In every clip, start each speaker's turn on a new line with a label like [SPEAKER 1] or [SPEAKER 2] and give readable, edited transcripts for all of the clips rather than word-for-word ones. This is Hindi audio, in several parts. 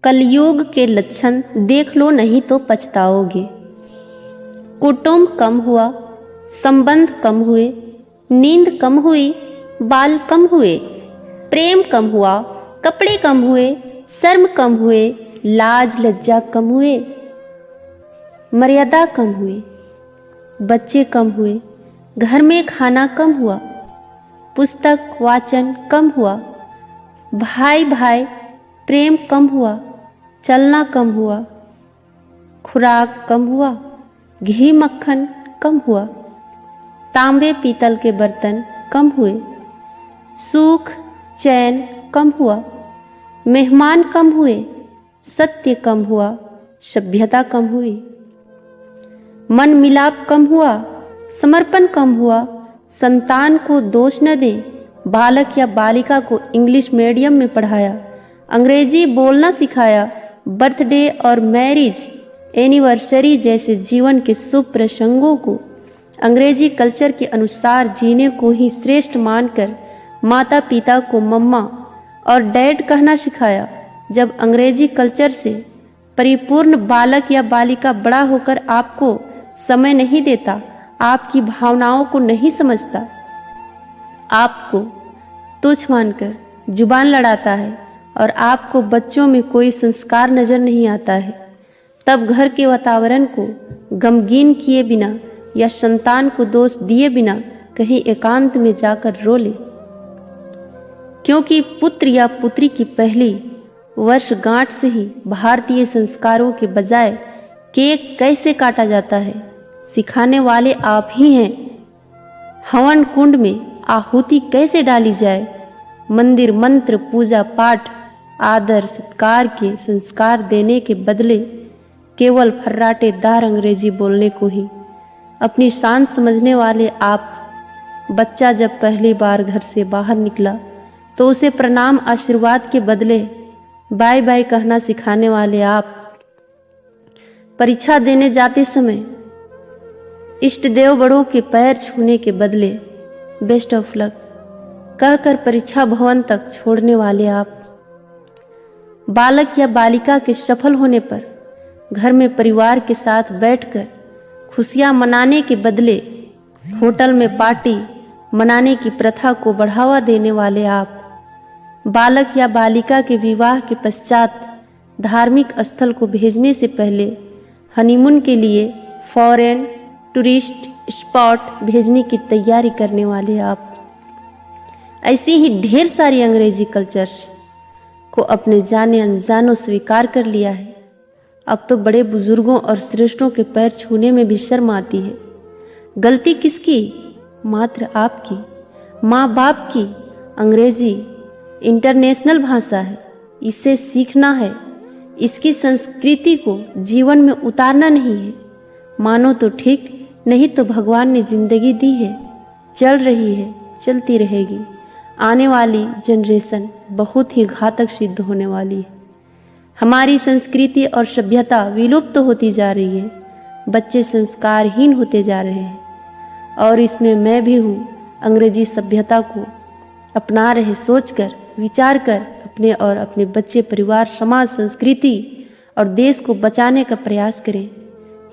[SPEAKER 1] कलयुग के लक्षण देख लो, नहीं तो पछताओगे। कुटुंब कम हुआ, संबंध कम हुए, नींद कम हुई, बाल कम हुए, प्रेम कम हुआ, कपड़े कम हुए, शर्म कम हुए, लाज लज्जा कम हुए, मर्यादा कम हुई, बच्चे कम हुए, घर में खाना कम हुआ, पुस्तक वाचन कम हुआ, भाई भाई प्रेम कम हुआ, चलना कम हुआ, खुराक कम हुआ, घी मक्खन कम हुआ, तांबे पीतल के बर्तन कम हुए, सुख चैन कम हुआ, मेहमान कम हुए, सत्य कम हुआ, सभ्यता कम हुई, मन मिलाप कम हुआ, समर्पण कम हुआ, संतान को दोष न दें, बालक या बालिका को इंग्लिश मीडियम में पढ़ाया, अंग्रेजी बोलना सिखाया, बर्थडे और मैरिज एनिवर्सरी जैसे जीवन के शुभ प्रसंगों को अंग्रेजी कल्चर के अनुसार जीने को ही श्रेष्ठ मानकर माता पिता को मम्मा और डैड कहना सिखाया। जब अंग्रेजी कल्चर से परिपूर्ण बालक या बालिका बड़ा होकर आपको समय नहीं देता, आपकी भावनाओं को नहीं समझता, आपको तुच्छ मानकर जुबान लड़ाता है और आपको बच्चों में कोई संस्कार नजर नहीं आता है, तब घर के वातावरण को गमगीन किए बिना या संतान को दोष दिए बिना कहीं एकांत में जाकर रो ले। क्योंकि पुत्र या पुत्री की पहली वर्षगांठ से ही भारतीय संस्कारों के बजाय केक कैसे काटा जाता है सिखाने वाले आप ही हैं। हवन कुंड में आहुति कैसे डाली जाए, मंदिर मंत्र पूजा पाठ आदर सत्कार के संस्कार देने के बदले केवल फर्राटेदार अंग्रेजी बोलने को ही अपनी शान समझने वाले आप। बच्चा जब पहली बार घर से बाहर निकला तो उसे प्रणाम आशीर्वाद के बदले बाय बाय कहना सिखाने वाले आप। परीक्षा देने जाते समय इष्ट देव बड़ों के पैर छूने के बदले बेस्ट ऑफ लक कहकर परीक्षा भवन तक छोड़ने वाले आप। बालक या बालिका के सफल होने पर घर में परिवार के साथ बैठकर खुशियां मनाने के बदले होटल में पार्टी मनाने की प्रथा को बढ़ावा देने वाले आप। बालक या बालिका के विवाह के पश्चात धार्मिक स्थल को भेजने से पहले हनीमून के लिए फॉरेन टूरिस्ट स्पॉट भेजने की तैयारी करने वाले आप। ऐसी ही ढेर सारी अंग्रेजी कल्चर्स को अपने जाने अनजानों स्वीकार कर लिया है। अब तो बड़े बुजुर्गों और श्रेष्ठों के पैर छूने में भी शर्म आती है। गलती किसकी? मात्र आपकी, माँ बाप की। अंग्रेजी इंटरनेशनल भाषा है, इसे सीखना है, इसकी संस्कृति को जीवन में उतारना नहीं है। मानो तो ठीक, नहीं तो भगवान ने जिंदगी दी है, चल रही है, चलती रहेगी। आने वाली जनरेशन बहुत ही घातक सिद्ध होने वाली है। हमारी संस्कृति और सभ्यता विलुप्त होती जा रही है, बच्चे संस्कारहीन होते जा रहे हैं और इसमें मैं भी हूँ। अंग्रेजी सभ्यता को अपना रहे सोचकर विचार कर अपने और अपने बच्चे परिवार समाज संस्कृति और देश को बचाने का प्रयास करें।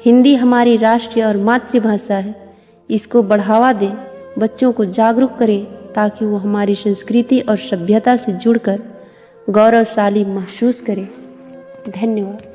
[SPEAKER 1] हिंदी हमारी राष्ट्रीय और मातृभाषा है, इसको बढ़ावा दें, बच्चों को जागरूक करें ताकि वो हमारी संस्कृति और सभ्यता से जुड़कर गौरवशाली महसूस करें। धन्यवाद।